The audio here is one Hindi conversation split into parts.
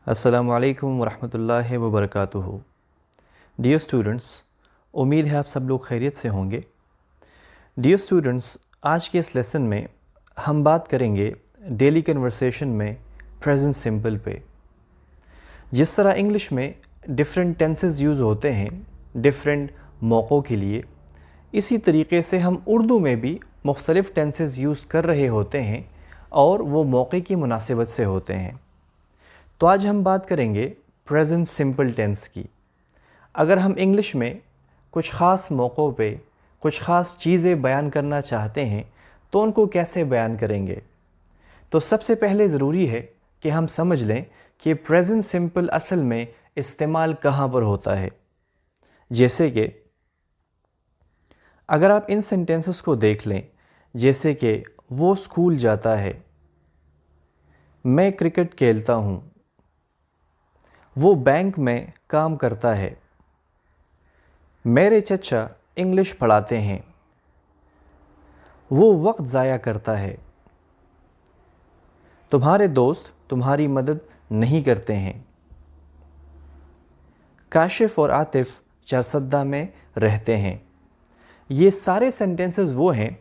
अस्सलामु अलैकुम वरहमतुल्लाहि वबरकातुहू। डियर स्टूडेंट्स, उम्मीद है आप सब लोग खैरियत से होंगे। डियर स्टूडेंट्स, आज के इस लेसन में हम बात करेंगे डेली कन्वर्सेशन में प्रेजेंट सिंपल पे। जिस तरह इंग्लिश में डिफरेंट टेंसेस यूज़ होते हैं डिफरेंट मौक़ों के लिए, इसी तरीके से हम उर्दू में भी मुख्तलिफ़ टेंसेस यूज़ कर रहे होते हैं और वो मौके की मुनासिबत से होते हैं। तो आज हम बात करेंगे प्रेजेंट सिंपल टेंस की। अगर हम इंग्लिश में कुछ ख़ास मौक़ों पे कुछ ख़ास चीज़ें बयान करना चाहते हैं तो उनको कैसे बयान करेंगे। तो सबसे पहले ज़रूरी है कि हम समझ लें कि प्रेजेंट सिंपल असल में इस्तेमाल कहाँ पर होता है। जैसे कि अगर आप इन सेंटेंसेस को देख लें, जैसे कि वो स्कूल जाता है, मैं क्रिकेट खेलता हूँ, वो बैंक में काम करता है, मेरे चचा इंग्लिश पढ़ाते हैं, वो वक्त ज़ाया करता है, तुम्हारे दोस्त तुम्हारी मदद नहीं करते हैं, काशिफ और आतिफ चरसद्दा में रहते हैं। ये सारे सेंटेंसेस वो हैं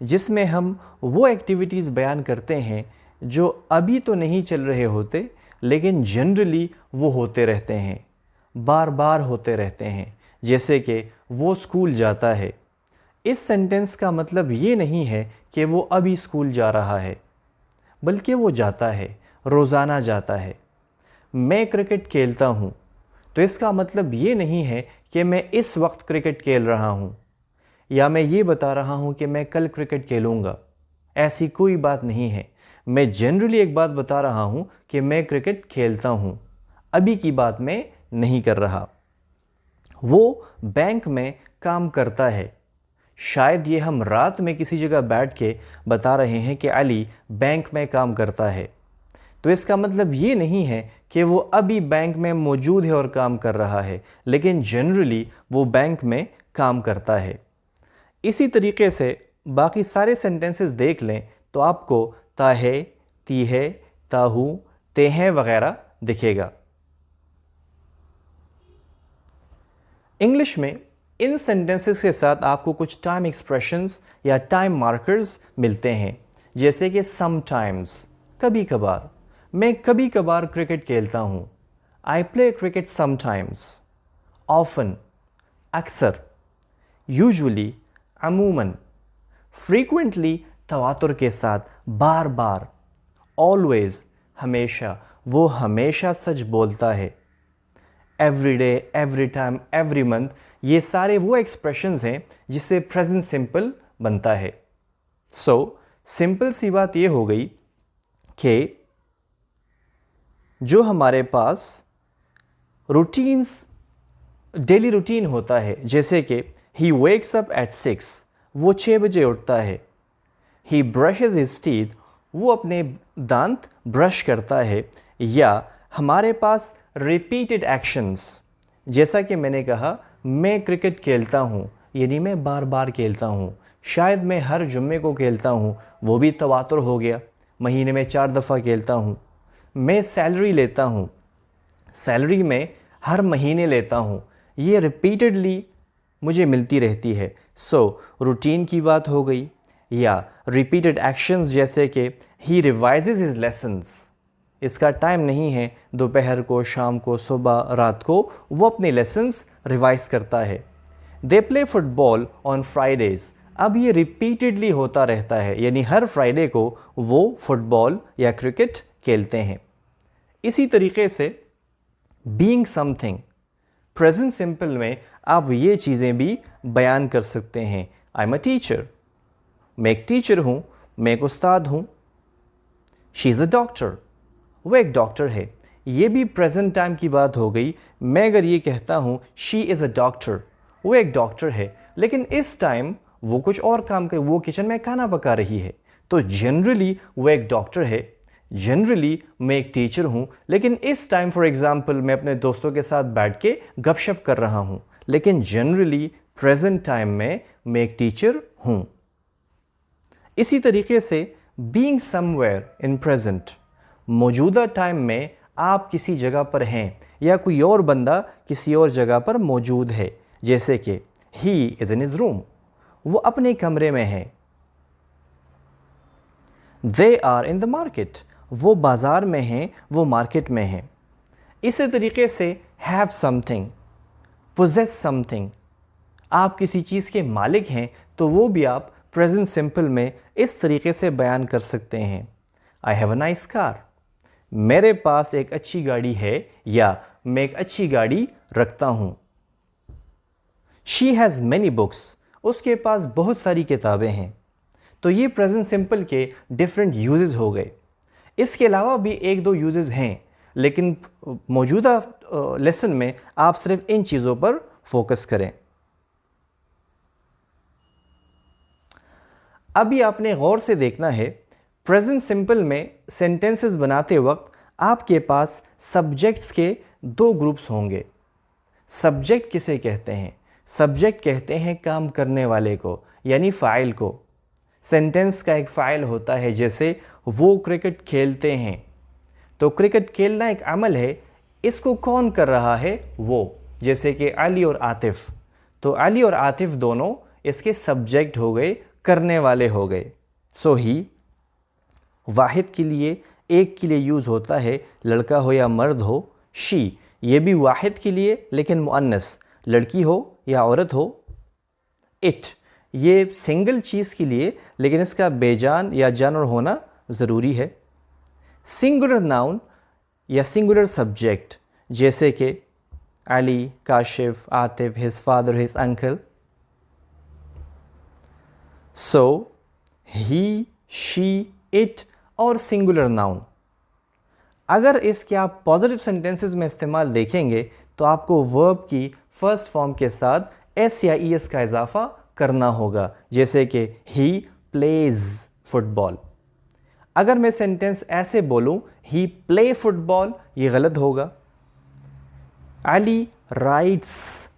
जिसमें हम वो एक्टिविटीज़ बयान करते हैं जो अभी तो नहीं चल रहे होते लेकिन जनरली वो होते रहते हैं, बार बार होते रहते हैं। जैसे कि वो स्कूल जाता है, इस सेंटेंस का मतलब ये नहीं है कि वो अभी स्कूल जा रहा है, बल्कि वो जाता है, रोज़ाना जाता है। मैं क्रिकेट खेलता हूँ, तो इसका मतलब ये नहीं है कि मैं इस वक्त क्रिकेट खेल रहा हूँ या मैं ये बता रहा हूँ कि मैं कल क्रिकेट खेलूँगा। ऐसी कोई बात नहीं है। मैं जनरली एक बात बता रहा हूँ कि मैं क्रिकेट खेलता हूँ, अभी की बात मैं नहीं कर रहा। वो बैंक में काम करता है, शायद ये हम रात में किसी जगह बैठ के बता रहे हैं कि अली बैंक में काम करता है, तो इसका मतलब ये नहीं है कि वो अभी बैंक में मौजूद है और काम कर रहा है, लेकिन जनरली वो बैंक में काम करता है। इसी तरीके से बाकी सारे सेंटेंसेस देख लें तो आपको ताहे, तीहे, ताहू, तेहें वगैरह दिखेगा। इंग्लिश में इन सेंटेंसेस के साथ आपको कुछ टाइम एक्सप्रेशंस या टाइम मार्कर्स मिलते हैं, जैसे कि समटाइम्स, कभी कभार। मैं कभी कभार क्रिकेट खेलता हूँ, I play cricket sometimes. Often, अक्सर। यूजुअली, अमूमन। फ्रीक्वेंटली, तवातुर के साथ, बार बार। ऑलवेज, हमेशा, वो हमेशा सच बोलता है। Every day, every time, every month, ये सारे वो एक्सप्रेशंस हैं जिससे प्रेजेंट सिंपल बनता है। सिंपल सी बात ये हो गई कि जो हमारे पास रूटीन्स, डेली रूटीन होता है, जैसे कि ही वेक्स अप एट 6, वो 6 बजे उठता है। ही ब्रशेज हिज टीथ, वो अपने दांत ब्रश करता है। या हमारे पास रिपीटेड एक्शंस, जैसा कि मैंने कहा मैं क्रिकेट खेलता हूँ, यानी मैं बार बार खेलता हूँ, शायद मैं हर जुम्मे को खेलता हूँ, वो भी तवातुर हो गया, महीने में 4 दफ़ा खेलता हूँ। मैं सैलरी लेता हूँ, सैलरी में हर महीने लेता हूँ, ये रिपीटेडली मुझे मिलती रहती है। रूटीन की बात हो गई। या रिपीटेड एक्शंस, जैसे कि ही रिवाइजेज हिज लेसन्स, इसका टाइम नहीं है दोपहर को, शाम को, सुबह, रात को, वो अपने लेसन्स रिवाइज करता है। They play football on Fridays, अब ये रिपीटेडली होता रहता है, यानी हर फ्राइडे को वो फुटबॉल या क्रिकेट खेलते हैं। इसी तरीके से बीइंग समथिंग, प्रेजेंट सिंपल में आप ये चीज़ें भी बयान कर सकते हैं। आई एम अ टीचर, मैं एक टीचर हूँ, मैं एक उस्ताद हूँ। शी इज़ अ डॉक्टर, वो एक डॉक्टर है, ये भी प्रेजेंट टाइम की बात हो गई। मैं अगर ये कहता हूँ शी इज़ अ डॉक्टर, वो एक डॉक्टर है, लेकिन इस टाइम वो कुछ और काम कर, वो किचन में खाना पका रही है, तो जनरली वो एक डॉक्टर है। जनरली मैं एक टीचर हूँ, लेकिन इस टाइम फॉर एग्ज़ाम्पल मैं अपने दोस्तों के साथ बैठ के गपशप कर रहा हूँ, लेकिन जनरली प्रेजेंट टाइम में मैं एक टीचर हूँ। इसी तरीके से बीइंग समवेयर इन प्रेजेंट, मौजूदा टाइम में आप किसी जगह पर हैं या कोई और बंदा किसी और जगह पर मौजूद है, जैसे कि he is in his room, वो अपने कमरे में है। They are in the market, वो बाज़ार में हैं, वो मार्केट में हैं। इसी तरीके से हैव समथिंग, पोजेस समथिंग, आप किसी चीज़ के मालिक हैं तो वो भी आप प्रेजेंट सिंपल में इस तरीके से बयान कर सकते हैं। I have a nice car, मेरे पास एक अच्छी गाड़ी है या मैं एक अच्छी गाड़ी रखता हूँ। शी हैज़ मैनी बुक्स, उसके पास बहुत सारी किताबें हैं। तो ये प्रेजेंट सिंपल के डिफरेंट यूजेस हो गए। इसके अलावा भी एक दो यूजेस हैं, लेकिन मौजूदा लेसन में आप सिर्फ इन चीज़ों पर फोकस करें। अभी आपने गौर से देखना है, प्रेजेंट सिंपल में सेंटेंसेस बनाते वक्त आपके पास सब्जेक्ट्स के दो ग्रुप्स होंगे। सब्जेक्ट किसे कहते हैं? सब्जेक्ट कहते हैं काम करने वाले को, यानी फ़ाइल को। सेंटेंस का एक फ़ाइल होता है, जैसे वो क्रिकेट खेलते हैं, तो क्रिकेट खेलना एक अमल है, इसको कौन कर रहा है? वो, जैसे कि अली और आतिफ़, तो अली और आतिफ़ दोनों इसके सब्जेक्ट हो गए, करने वाले हो गए। सो ही वाहिद के लिए, एक के लिए यूज़ होता है, लड़का हो या मर्द हो। शी, ये भी वाहिद के लिए लेकिन मुअन्नस, लड़की हो या औरत हो। इट, ये सिंगल चीज़ के लिए लेकिन इसका बेजान या जानवर होना ज़रूरी है। सिंगुलर नाउन या सिंगुलर सब्जेक्ट, जैसे कि Ali, Kashif, Atif, his father, his uncle. So he, she, it और सिंगुलर नाउन, अगर इसके आप पॉजिटिव सेंटेंसेस में इस्तेमाल देखेंगे तो आपको वर्ब की फर्स्ट फॉर्म के साथ एस या ई एस का इजाफा करना होगा, जैसे कि ही प्लेज फुटबॉल। अगर मैं सेंटेंस ऐसे बोलूं, ही प्ले फुटबॉल, ये गलत होगा। अली राइट्स,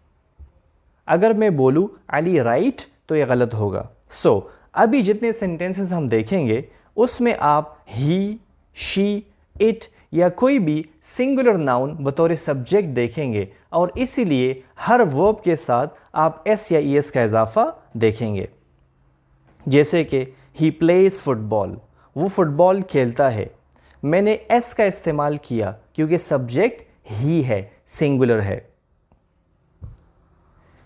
अगर मैं बोलूं अली राइट, तो ये गलत होगा। सो अभी जितने सेंटेंसेस हम देखेंगे उसमें आप ही, शी, इट या कोई भी सिंगुलर नाउन बतौर सब्जेक्ट देखेंगे और इसीलिए हर वर्ब के साथ आप एस या ई एस का इजाफा देखेंगे। जैसे कि ही प्लेज फुटबॉल, वो फुटबॉल खेलता है, मैंने एस का इस्तेमाल किया क्योंकि सब्जेक्ट ही है, सिंगुलर है।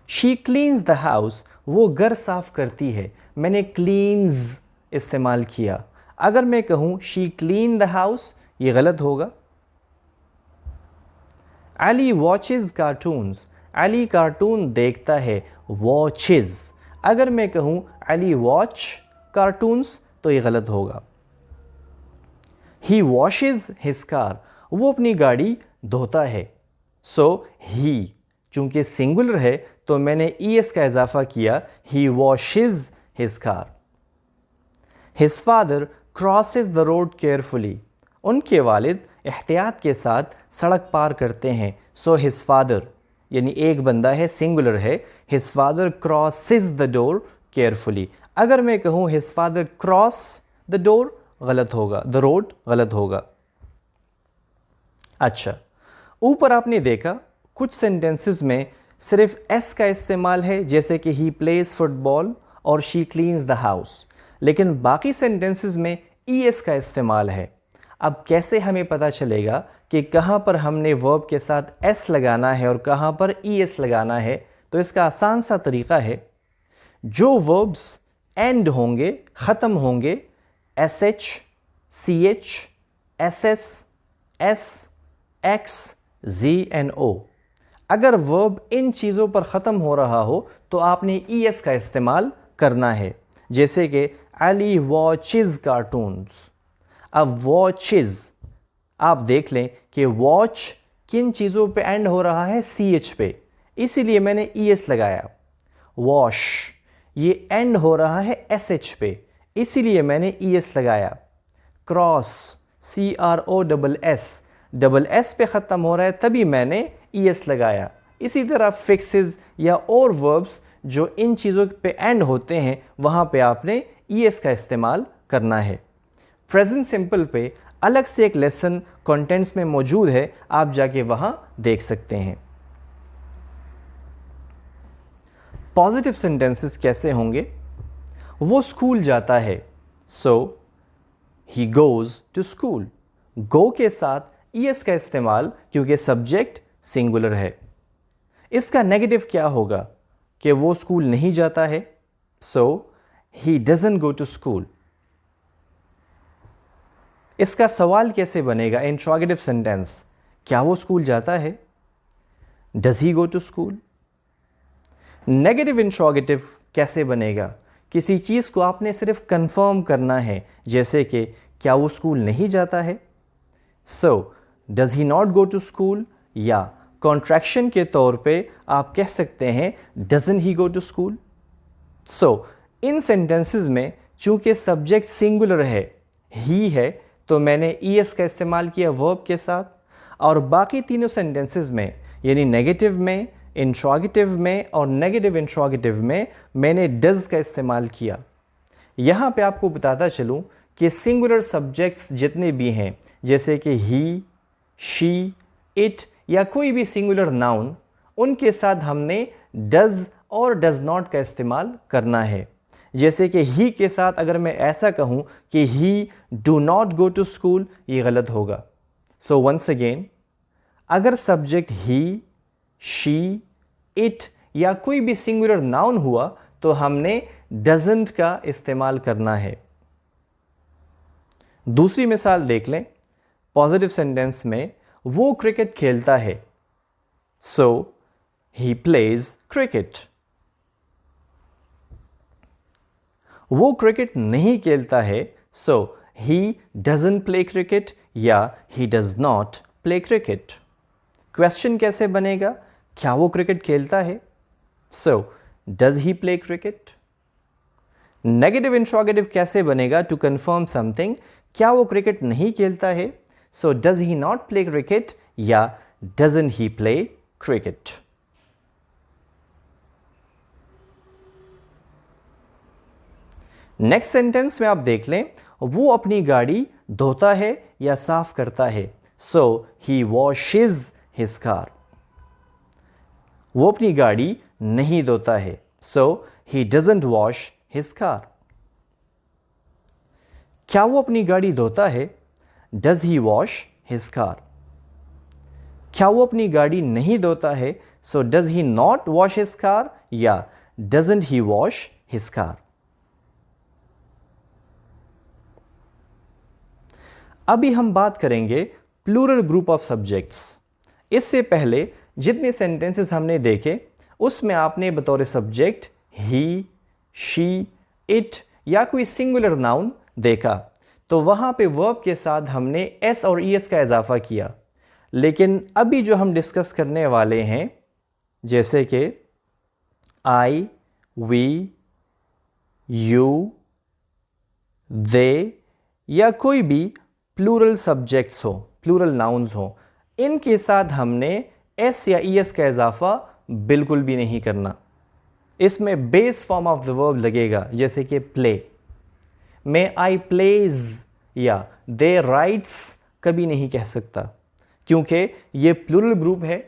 शी क्लीन्स द हाउस, वो घर साफ करती है, मैंने क्लीन्स इस्तेमाल किया। अगर मैं कहूँ शी क्लीन द हाउस, ये गलत होगा। Ali watches cartoons, Ali cartoon देखता है, वॉचेज़। अगर मैं कहूँ अली वॉच कार्टून्स, तो ये गलत होगा। ही वॉशेज़ हिज कार, वो अपनी गाड़ी धोता है। सो ही, चूँकि सिंगुलर है तो मैंने ई एस का इजाफा किया, he washes his car. His father crosses the road carefully, उनके वालिद एहतियात के साथ सड़क पार करते हैं। सो हिज फादर, यानी एक बंदा है, सिंगुलर है, his father crosses the door carefully. अगर मैं कहूँ his father cross the door, गलत होगा, द रोड गलत होगा। अच्छा, ऊपर आपने देखा कुछ सेंटेंसेस में सिर्फ एस का इस्तेमाल है, जैसे कि ही प्लेज फुटबॉल और शी क्लीन्स द हाउस, लेकिन बाकी सेंटेंसेस में ई एस का इस्तेमाल है। अब कैसे हमें पता चलेगा कि कहाँ पर हमने वर्ब के साथ एस लगाना है और कहाँ पर ई एस लगाना है? तो इसका आसान सा तरीका है, जो वर्ब्स एंड होंगे, ख़त्म होंगे, S H, C H, S S, S, X, G N O, अगर वर्ब इन चीज़ों पर ख़त्म हो रहा हो तो आपने ई एस का इस्तेमाल करना है, जैसे कि अली वॉचेज़ कार्टून्स। अब वॉचेज़, आप देख लें कि वॉच किन चीज़ों पे एंड हो रहा है? सी एच पे, इसीलिए मैंने ई एस लगाया। वॉश, ये एंड हो रहा है एस एच पे, इसीलिए मैंने ई एस लगाया। Cross, C R O double S पे ख़त्म हो रहा है, तभी मैंने ई एस लगाया। इसी तरह फिक्सेस या और वर्ब्स जो इन चीज़ों पे एंड होते हैं, वहाँ पे आपने ई एस का इस्तेमाल करना है। प्रेजेंट सिंपल पे अलग से एक लेसन कंटेंट्स में मौजूद है, आप जाके वहाँ देख सकते हैं। पॉजिटिव सेंटेंसेस कैसे होंगे? वो स्कूल जाता है, so he goes to school. गो के साथ ईएस का इस्तेमाल क्योंकि सब्जेक्ट सिंगुलर है। इसका नेगेटिव क्या होगा कि वो स्कूल नहीं जाता है, so he doesn't go to school. इसका सवाल कैसे बनेगा? इंट्रोगेटिव सेंटेंस, क्या वो स्कूल जाता है? Does he go to school? Negative interrogative कैसे बनेगा? किसी चीज़ को आपने सिर्फ कंफर्म करना है, जैसे कि क्या वो स्कूल नहीं जाता है? So does he not go to school, या कॉन्ट्रैक्शन के तौर पे आप कह सकते हैं doesn't he go to school. So इन सेंटेंसेस में चूंकि सब्जेक्ट सिंगुलर है, ही है, तो मैंने ईएस का इस्तेमाल किया वर्ब के साथ, और बाकी तीनों सेंटेंसेस में यानी नेगेटिव में, इंट्रोगेटिव में और नेगेटिव इंट्रोगेटिव में मैंने डज का इस्तेमाल किया। यहाँ पे आपको बताता चलूँ कि सिंगुलर सब्जेक्ट्स जितने भी हैं, जैसे कि ही, शी, इट या कोई भी सिंगुलर नाउन, उनके साथ हमने डज और डज नॉट का इस्तेमाल करना है। जैसे कि ही के साथ अगर मैं ऐसा कहूँ कि he do not go to school, ये गलत होगा। सो वंस अगेन, अगर सब्जेक्ट ही, शी, इट या कोई भी सिंगुलर नाउन हुआ तो हमने डजंट का इस्तेमाल करना है। दूसरी मिसाल देख लें। पॉजिटिव सेंटेंस में वो क्रिकेट खेलता है, सो ही प्लेज क्रिकेट। वो क्रिकेट नहीं खेलता है, so he doesn't play cricket या he does not play cricket. Question कैसे बनेगा? क्या वो क्रिकेट खेलता है? So does he play cricket. Negative interrogative कैसे बनेगा? टू कंफर्म समथिंग, क्या वो क्रिकेट नहीं खेलता है? So does he not play cricket या doesn't he play cricket. Next sentence में आप देख लें, वो अपनी गाड़ी धोता है या साफ करता है, so he washes his car. वो अपनी गाड़ी नहीं धोता है, so he doesn't wash his car. क्या वो अपनी गाड़ी धोता है? Does he wash his car. क्या वो अपनी गाड़ी नहीं धोता है? So does he not wash his car या doesn't he wash his car. अभी हम बात करेंगे प्लूरल ग्रुप ऑफ सब्जेक्ट्स। इससे पहले जितने सेंटेंसेस हमने देखे उसमें आपने बतौर सब्जेक्ट ही, शी, इट या कोई सिंगुलर नाउन देखा, तो वहाँ पे वर्ब के साथ हमने एस और ईएस का इजाफा किया। लेकिन अभी जो हम डिस्कस करने वाले हैं, जैसे कि आई, वी, यू, दे या कोई भी प्लूरल सब्जेक्ट्स हो, प्लूरल नाउन्स हो, इनके साथ हमने एस या ईएस का इजाफा बिल्कुल भी नहीं करना। इसमें base form of the verb लगेगा, जैसे कि प्ले में आई प्लेज या दे राइट्स कभी नहीं कह सकता, क्योंकि ये प्लूरल ग्रुप है।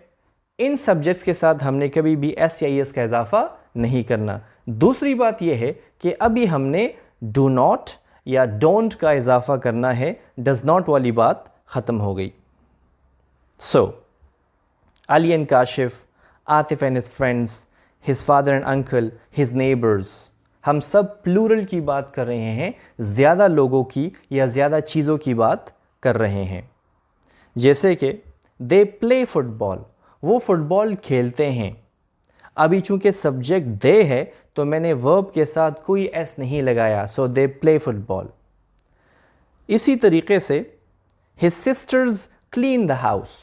इन सब्जेक्ट्स के साथ हमने कभी भी एस या ईएस का इजाफा नहीं करना। दूसरी बात यह है कि अभी हमने डू नॉट या डोंट का इजाफा करना है, डज नॉट वाली बात ख़त्म हो गई। So Ali and Kashif, Atif and his friends, his father and uncle, his neighbours, हम सब प्लूरल की बात कर रहे हैं, ज़्यादा लोगों की या ज़्यादा चीज़ों की बात कर रहे हैं। जैसे कि दे प्ले फुटबॉल, वो फुटबॉल खेलते हैं। अभी चूंकि सब्जेक्ट दे है तो मैंने वर्ब के साथ कोई एस नहीं लगाया, सो दे प्ले फुटबॉल। इसी तरीके से his sisters clean the house,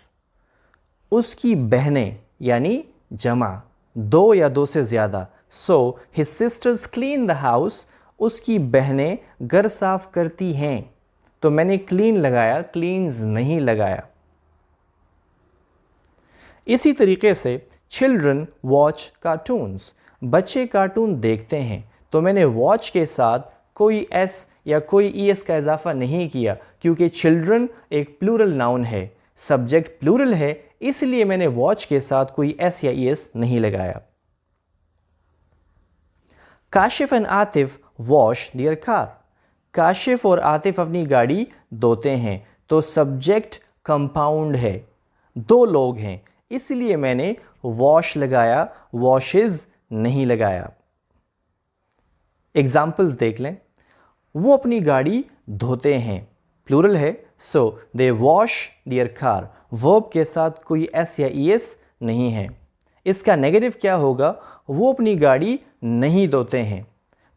उसकी बहनें यानी जमा, दो या दो से ज़्यादा, so his sisters clean the house, उसकी बहनें घर साफ करती हैं, तो मैंने क्लीन लगाया, क्लीन्स नहीं लगाया। इसी तरीके से चिल्ड्रन वॉच कार्टून्स, बच्चे कार्टून देखते हैं, तो मैंने वॉच के साथ कोई एस या कोई ईएस का इजाफा नहीं किया क्योंकि चिल्ड्रन एक प्लूरल नाउन है, सब्जेक्ट प्लूरल है, इसलिए मैंने वॉच के साथ कोई एस या ईएस नहीं लगाया। Kashif and Atif wash their car. Kashif और आतिफ अपनी गाड़ी धोते हैं, तो सब्जेक्ट कंपाउंड है, दो लोग हैं, इसलिए मैंने वॉश लगाया, वॉशेज नहीं लगाया। एग्जाम्पल्स देख लें। वो अपनी गाड़ी धोते हैं, प्लूरल है, so they wash their car. Verb के साथ कोई एस या ईएस नहीं है। इसका नेगेटिव क्या होगा? वो अपनी गाड़ी नहीं धोते हैं।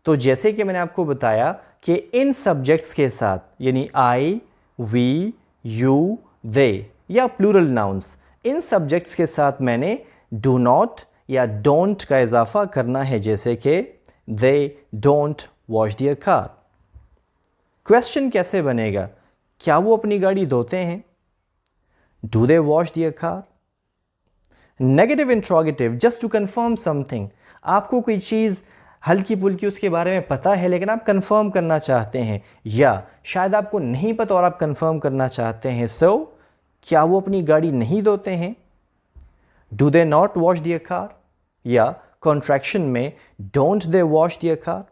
तो जैसे कि मैंने आपको बताया कि इन सब्जेक्ट्स के साथ, यानी आई, वी, यू, दे या प्लूरल नाउन्स, इन सब्जेक्ट्स के साथ मैंने डू नॉट या डोंट का इजाफा करना है, जैसे कि they don't wash their car. Question कैसे बनेगा? क्या वो अपनी गाड़ी धोते हैं? Do they wash their car? Negative interrogative, just to confirm something. आपको कोई चीज़ हल्की फुल्की उसके बारे में पता है लेकिन आप कंफर्म करना चाहते हैं, या शायद आपको नहीं पता और आप कंफर्म करना चाहते हैं। सो क्या वो अपनी गाड़ी नहीं धोते हैं? Do they not wash their car? या कॉन्ट्रैक्शन में don't they wash their car?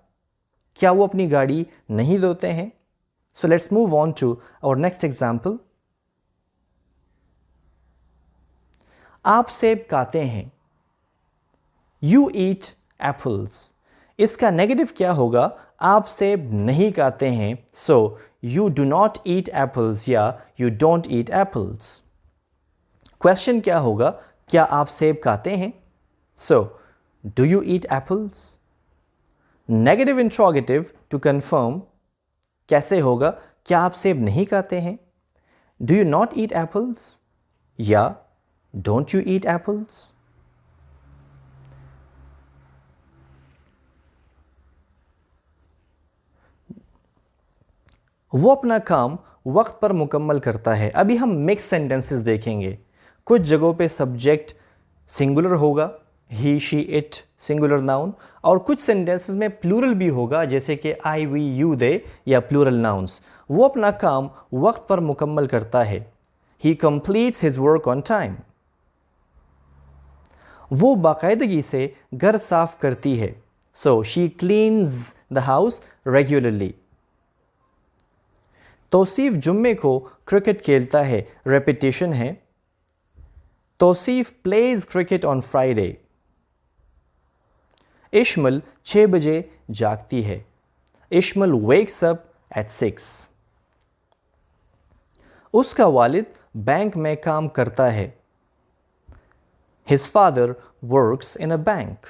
क्या वो अपनी गाड़ी नहीं धोते हैं? So let's move on to our next example. आप सेब खाते हैं, यू ईट एप्पल्स। इसका नेगेटिव क्या होगा? आप सेब नहीं खाते हैं, so you do not eat apples या you don't eat apples. Question क्या होगा? क्या आप सेब खाते हैं? So do you eat apples? Negative interrogative to confirm कैसे होगा? क्या आप सेब नहीं खाते हैं? Do you not eat apples या डोंट यू ईट एप्पल्स? वो अपना काम वक्त पर मुकम्मल करता है। अभी हम मिक्स सेंटेंसेस देखेंगे। कुछ जगहों पे सब्जेक्ट सिंगुलर होगा, ही, शी, इट सिंगुलर नाउन, और कुछ सेंटेंसेस में प्लूरल भी होगा, जैसे कि आई, वी, यू, दे या प्लूरल नाउन्स। वो अपना काम वक्त पर मुकम्मल करता है। He completes his work on time. वो बाकायदगी से घर साफ करती है, so she cleans the house regularly. Tauseef जुम्मे को क्रिकेट खेलता है, रेपिटेशन है। Tauseef plays cricket on Friday. Ishmal 6 बजे जागती है, इश्मल वेक्स अप एट 6। उसका वालिद बैंक में काम करता है, his father works in a bank.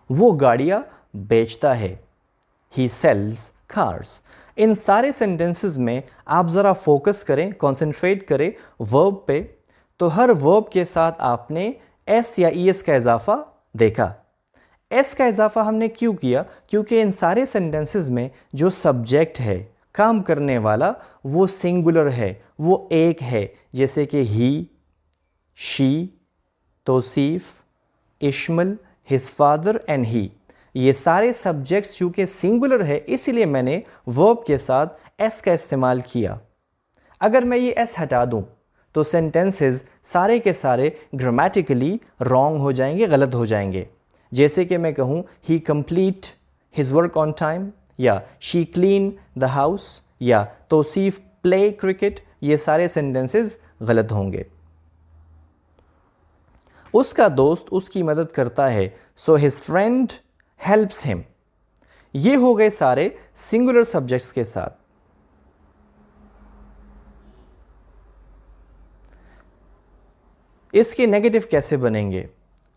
वो गाड़ियां बेचता है, ही सेल्स कार्स। इन सारे सेंटेंसेस में आप ज़रा फोकस करें, कंसंट्रेट करें वर्ब पे। तो हर वर्ब के साथ आपने एस या ईएस का इजाफा देखा। एस का इजाफा हमने क्यों किया? क्योंकि इन सारे सेंटेंसेस में जो सब्जेक्ट है, काम करने वाला, वो सिंगुलर है, वो एक है, जैसे कि he, she, Tauseef, Ishmal, his father and he. ये सारे सब्जेक्ट्स चूँकि सिंगुलर है, इसीलिए मैंने वर्ब के साथ एस का इस्तेमाल किया। अगर मैं ये एस हटा दूँ तो सेंटेंसेस सारे के सारे ग्रामेटिकली रॉन्ग हो जाएंगे, गलत हो जाएंगे। जैसे कि मैं कहूँ he complete his work on time, या शी क्लीन द हाउस, या तौसीफ प्ले क्रिकेट, ये सारे सेंटेंसेस गलत होंगे। उसका दोस्त उसकी मदद करता है, so his friend helps him. ये हो गए सारे सिंगुलर सब्जेक्ट्स के साथ। इसके नेगेटिव कैसे बनेंगे?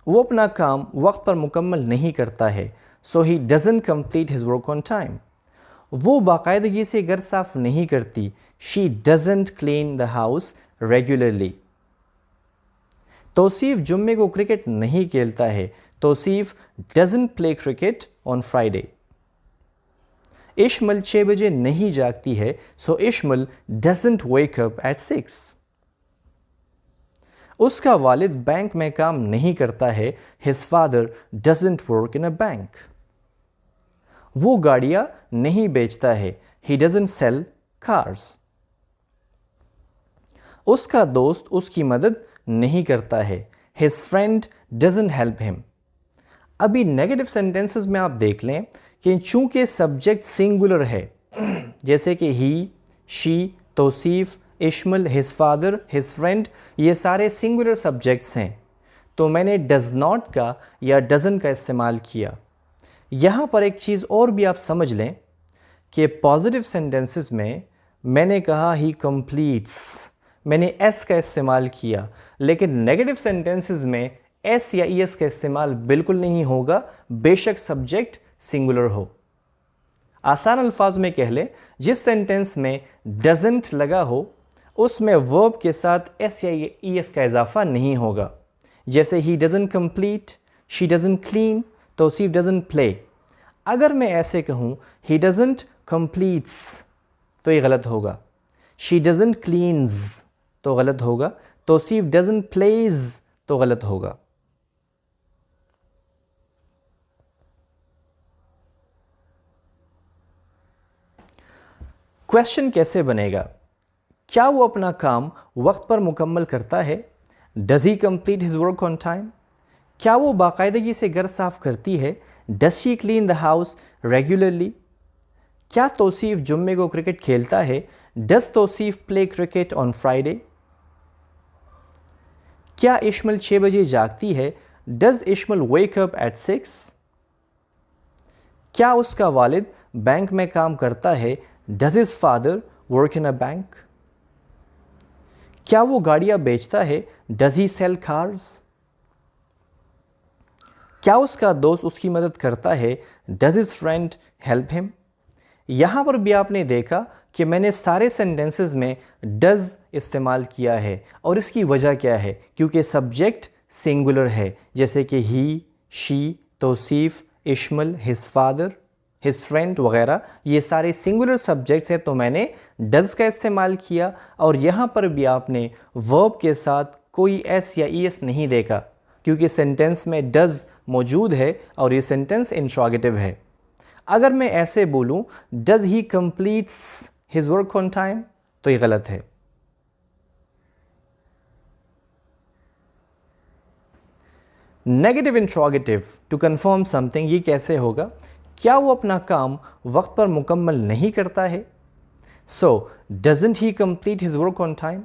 वो अपना काम वक्त पर मुकम्मल नहीं करता है, so he doesn't complete his work on time. वो बाकायदगी से घर साफ नहीं करती, she doesn't clean the house regularly. Tauseef जुम्मे को क्रिकेट नहीं खेलता है, Tauseef doesn't play cricket on Friday. Ishmal 6 बजे नहीं जागती है, so Ishmal doesn't wake up at 6। उसका वालिद बैंक में काम नहीं करता है, his father doesn't work in a bank. वो गाड़ियाँ नहीं बेचता है। He doesn't sell cars. उसका दोस्त उसकी मदद नहीं करता है। His friend doesn't help him. अभी नेगेटिव सेंटेंसेस में आप देख लें कि चूंकि सब्जेक्ट सिंगुलर है जैसे कि he, she, Tauseef, Ishmal, his father, his friend, ये सारे सिंगुलर सब्जेक्ट्स हैं, तो मैंने डज नॉट का या डजन का इस्तेमाल किया। यहाँ पर एक चीज़ और भी आप समझ लें कि पॉजिटिव सेंटेंसेस में मैंने कहा ही कंप्लीट्स, मैंने एस का इस्तेमाल किया, लेकिन नेगेटिव सेंटेंसेस में एस या ई एस का इस्तेमाल बिल्कुल नहीं होगा, बेशक सब्जेक्ट सिंगुलर हो। आसान अल्फाज में कह लें, जिस सेंटेंस में डजंट लगा हो उसमें वर्ब के साथ एस या ई एस का इजाफा नहीं होगा। जैसे he doesn't complete, she doesn't clean, Tausif doesn't play. अगर मैं ऐसे कहूँ ही डजंट कंप्लीट्स तो ये गलत होगा, शी डजंट क्लीन्स तो गलत होगा, तौसीफ डजंट प्लेज तो गलत होगा। क्वेश्चन कैसे बनेगा? क्या वो अपना काम वक्त पर मुकम्मल करता है? Does he complete his work on time? क्या वो बाकायदगी से घर साफ करती है? Does she clean the house regularly? क्या तौसीफ जुम्मे को क्रिकेट खेलता है? Does Tauseef play cricket on Friday? क्या इश्मल 6 बजे जागती है? Does Ishmal wake up at 6? क्या उसका वालिद बैंक में काम करता है? Does his father work in a bank? क्या वो गाड़ियां बेचता है? Does he sell cars? क्या उसका दोस्त उसकी मदद करता है? Does his friend help him? यहां पर भी आपने देखा कि मैंने सारे सेंटेंसेस में डज इस्तेमाल किया है, और इसकी वजह क्या है? क्योंकि सब्जेक्ट सिंगुलर है, जैसे कि he, she, Tauseef, Ishmal, his father, his friend वगैरह, ये सारे सिंगुलर सब्जेक्ट्स हैं, तो मैंने डज का इस्तेमाल किया। और यहाँ पर भी आपने वर्ब के साथ कोई एस या ई एस नहीं देखा, क्योंकि सेंटेंस में डज मौजूद है और ये सेंटेंस इंट्रोगेटिव है। अगर मैं ऐसे बोलूँ does he completes his work on time तो ये गलत है। Negative interrogative to confirm something, ये कैसे होगा? क्या वो अपना काम वक्त पर मुकम्मल नहीं करता है? So doesn't he complete his work on time,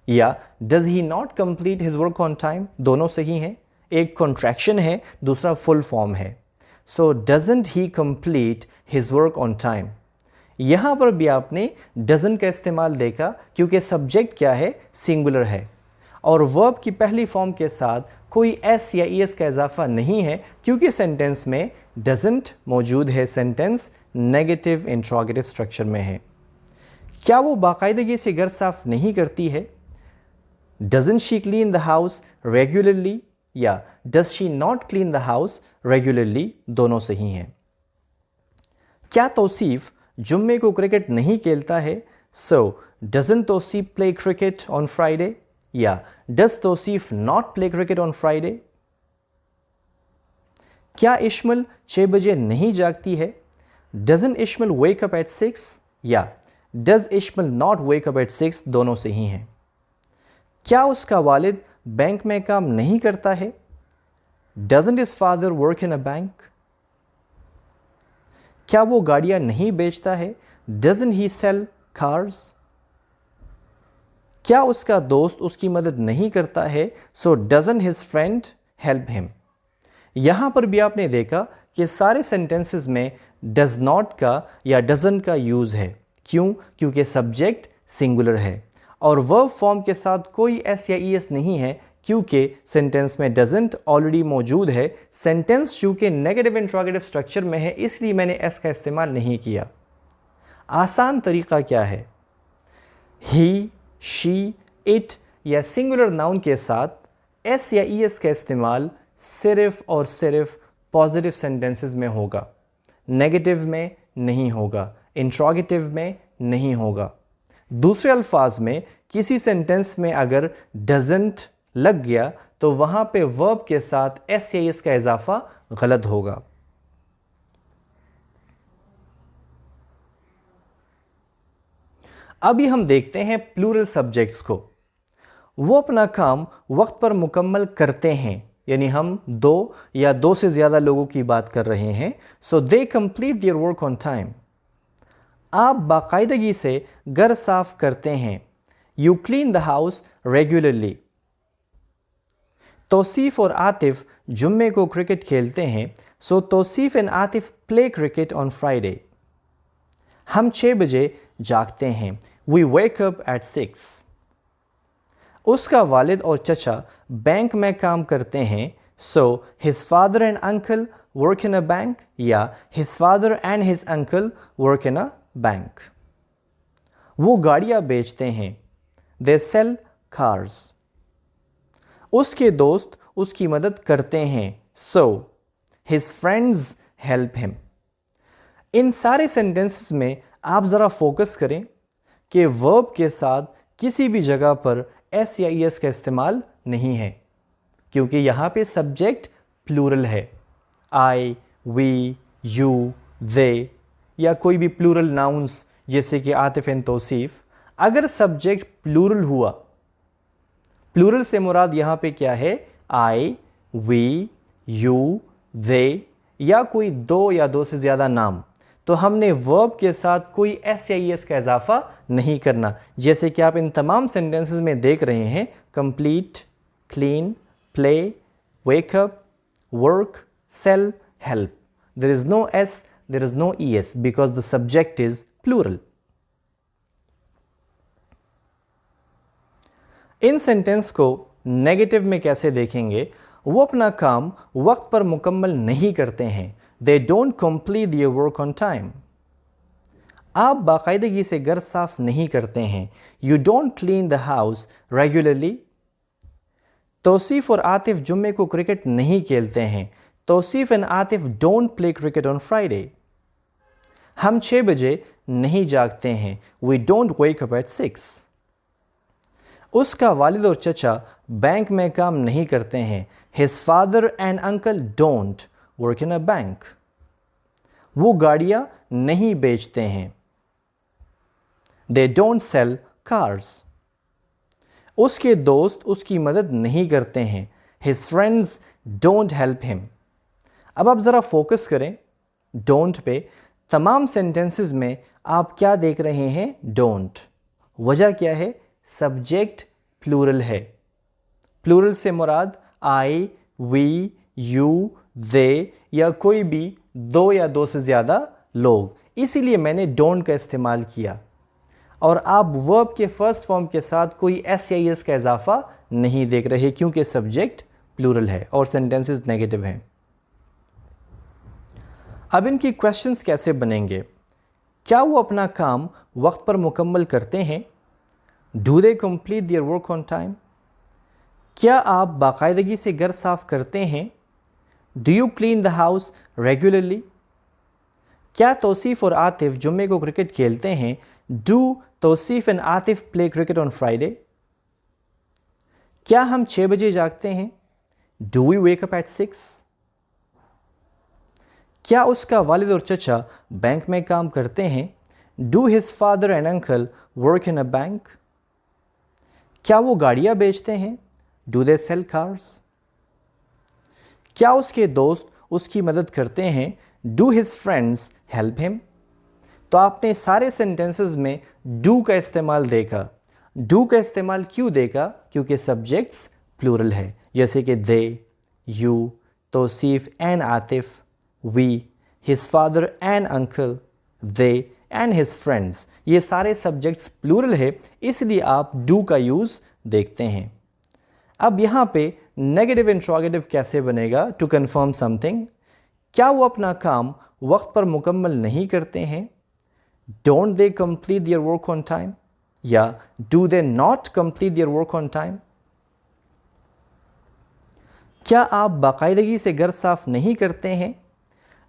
या does he not complete his work on time, दोनों सही हैं। एक कॉन्ट्रैक्शन है, दूसरा फुल फॉर्म है। So doesn't he complete his work on time. यहां पर भी आपने डजंट का इस्तेमाल देखा, क्योंकि सब्जेक्ट क्या है? सिंगुलर है, और वर्ब की पहली फॉर्म के साथ कोई एस या ई एस का इजाफा नहीं है, क्योंकि सेंटेंस में डजंट मौजूद है। सेंटेंस नेगेटिव इंट्रोगेटिव स्ट्रक्चर में है। क्या वो बाकायदगी से घर साफ नहीं करती है? Doesn't she clean the house regularly, या does she not clean the house regularly, दोनों सही हैं। क्या तौसीफ जुम्मे को क्रिकेट नहीं खेलता है? So doesn't Tauseef play cricket on Friday, या does Tauseef not play cricket on Friday? क्या इश्मल 6 बजे नहीं जागती है? Doesn't Ishmal wake up at 6, या does Ishmal not wake up at 6, दोनों सही हैं। क्या उसका वालिद बैंक में काम नहीं करता है? Doesn't his father work in a bank? क्या वो गाड़ियां नहीं बेचता है? Doesn't he sell cars? क्या उसका दोस्त उसकी मदद नहीं करता है? So doesn't his friend help him? यहां पर भी आपने देखा कि सारे सेंटेंसेस में डज नॉट का या डजंट का यूज है। क्यों? क्योंकि सब्जेक्ट सिंगुलर है, और वर्ब फॉर्म के साथ कोई एस या ई एस नहीं है, क्योंकि सेंटेंस में डजंट ऑलरेडी मौजूद है। सेंटेंस चूंकि नेगेटिव इंट्रोगेटिव स्ट्रक्चर में है, इसलिए मैंने एस का इस्तेमाल नहीं किया। आसान तरीका क्या है? ही, शी, इट या सिंगुलर नाउन के साथ एस या ई एस का इस्तेमाल सिर्फ और सिर्फ पॉजिटिव सेंटेंसेस में होगा, नेगेटिव में नहीं होगा, इंट्रोगेटिव में नहीं होगा। दूसरे अल्फाज में किसी सेंटेंस में अगर डजंट लग गया तो वहाँ पे वर्ब के साथ एस या एस का इजाफा गलत होगा। अभी हम देखते हैं प्लूरल सब्जेक्ट्स को। वो अपना काम वक्त पर मुकम्मल करते हैं, यानी हम दो या दो से ज़्यादा लोगों की बात कर रहे हैं। So they complete their work on time. आप बाकायदगी से घर साफ करते हैं। You clean the house regularly. Tauseef और आतिफ जुम्मे को क्रिकेट खेलते हैं। So Tauseef and Atif play cricket on Friday. हम 6 बजे जागते हैं। We wake up at 6। उसका वालिद और चचा बैंक में काम करते हैं। So his father and uncle work in a bank, या his father and his uncle work in a bank. वो गाड़ियां बेचते हैं। They sell cars. उसके दोस्त उसकी मदद करते हैं। So his friends help him. इन सारे सेंटेंसेस में आप ज़रा फोकस करें कि वर्ब के साथ किसी भी जगह पर एस या ई एस का इस्तेमाल नहीं है, क्योंकि यहाँ पे सब्जेक्ट प्लूरल है। आई, वी, यू, दे, या कोई भी प्लूरल नाउन्स जैसे कि आतिफ एंड तौसीफ। अगर सब्जेक्ट प्लूरल हुआ, प्लूरल से मुराद यहाँ पे क्या है? आई, वी, यू, दे, या कोई दो या दो से ज़्यादा नाम, तो हमने वर्ब के साथ कोई एस या ई एस का इजाफा नहीं करना, जैसे कि आप इन तमाम सेंटेंसेस में देख रहे हैं। Complete, clean, play, wake up, work, sell, help. There is no S, there is no E S, because the subject is plural. इन सेंटेंस को नेगेटिव में कैसे देखेंगे? वो अपना काम वक्त पर मुकम्मल नहीं करते हैं। They don't complete their work on time. आप बाकायदगी से घर साफ नहीं करते हैं। You don't clean the house regularly. Tausif और आतिफ जुम्मे को क्रिकेट नहीं खेलते हैं। Tausif and Atif don't play cricket on Friday. हम 6 बजे नहीं जागते हैं। We don't wake up at 6. उसका वालिद और चचा बैंक में काम नहीं करते हैं। His father and uncle don't work in a bank. वो गाड़ियां नहीं बेचते हैं। They don't sell cars. उसके दोस्त उसकी मदद नहीं करते हैं। His friends don't help him. अब आप ज़रा फोकस करें don't पे। तमाम सेंटेंसेस में आप क्या देख रहे हैं? don't। वजह क्या है? सब्जेक्ट प्लूरल है। प्लूरल से मुराद आई, वी, यू, दे, या कोई भी दो या दो से ज़्यादा लोग, इसीलिए मैंने डोंट का इस्तेमाल किया। और आप वर्ब के फर्स्ट फॉर्म के साथ कोई एस या एस का इजाफा नहीं देख रहे, क्योंकि सब्जेक्ट प्लूरल है और सेंटेंसेस नेगेटिव हैं। अब इनकी क्वेश्चंस कैसे बनेंगे? क्या वो अपना काम वक्त पर मुकम्मल करते हैं? Do they complete their work on time? क्या आप बाकायदगी से घर साफ करते हैं? Do you clean the house regularly? क्या तौसीफ और आतिफ जुम्मे को क्रिकेट खेलते हैं? Do Tausif and Atif play cricket on Friday? क्या हम 6 बजे जागते हैं? Do we wake up at 6? क्या उसका वालिद और चचा बैंक में काम करते हैं? Do his father and uncle work in a bank? क्या वो गाड़ियां बेचते हैं? Do they sell cars? क्या उसके दोस्त उसकी मदद करते हैं? Do his friends help him? तो आपने सारे सेंटेंसेस में डू का इस्तेमाल देखा। डू का इस्तेमाल क्यों देखा? क्योंकि सब्जेक्ट्स प्लूरल है, जैसे कि they, you, Tauseef and Atif, we, his father and uncle, they and his friends. ये सारे सब्जेक्ट्स प्लूरल है, इसलिए आप डू का यूज़ देखते हैं। अब यहाँ पे नेगेटिव इंट्रोगेटिव कैसे बनेगा? To confirm something. क्या वो अपना काम वक्त पर मुकम्मल नहीं करते हैं? Don't they complete their work on time? या do they not complete their work on time? क्या आप बाकायदगी से घर साफ नहीं करते हैं?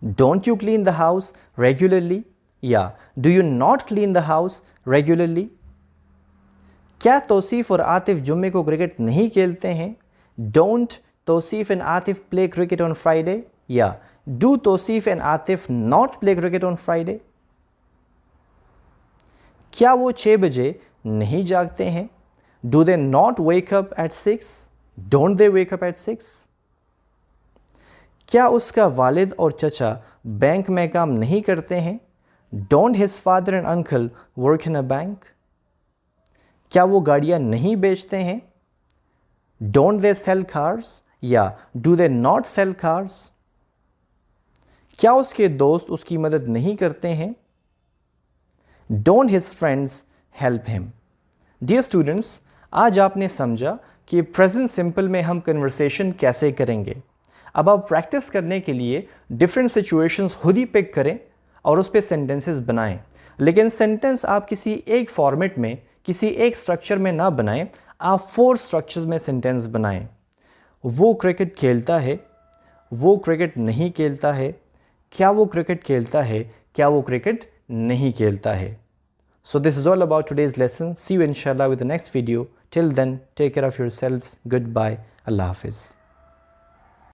Don't you clean the house regularly? या do you not clean the house regularly? क्या तौसीफ और आतिफ जुम्मे को क्रिकेट नहीं खेलते हैं? Don't Tauseef and Atif play cricket on Friday? या do Tausif and Atif not play cricket on Friday? क्या वो 6 बजे नहीं जागते हैं? Do they not wake up at 6? Don't they wake up at 6? क्या उसका वालिद और चचा बैंक में काम नहीं करते हैं? Don't his father and uncle work in a bank? क्या वो गाड़ियां नहीं बेचते हैं? डोंट दे सेल कार्स या do they not sell cars? क्या उसके दोस्त उसकी मदद नहीं करते हैं? Don't his friends help him? Dear students, आज आपने समझा कि प्रेजेंट सिंपल में हम कन्वर्सेशन कैसे करेंगे। अब आप प्रैक्टिस करने के लिए डिफरेंट सिचुएशंस खुद ही पिक करें और उस पर सेंटेंसेस बनाएं। लेकिन सेंटेंस आप किसी एक फॉर्मेट में, किसी एक स्ट्रक्चर में ना बनाएं, आप 4 स्ट्रक्चर्स में सेंटेंस बनाएं। वो क्रिकेट खेलता है, वो क्रिकेट नहीं खेलता है, क्या वो क्रिकेट खेलता है, क्या वो क्रिकेट नहीं खेलता है। So this is all about today's lesson. See you inshallah with the next video. Till then, take care of yourselves. Goodbye. Allah Hafiz.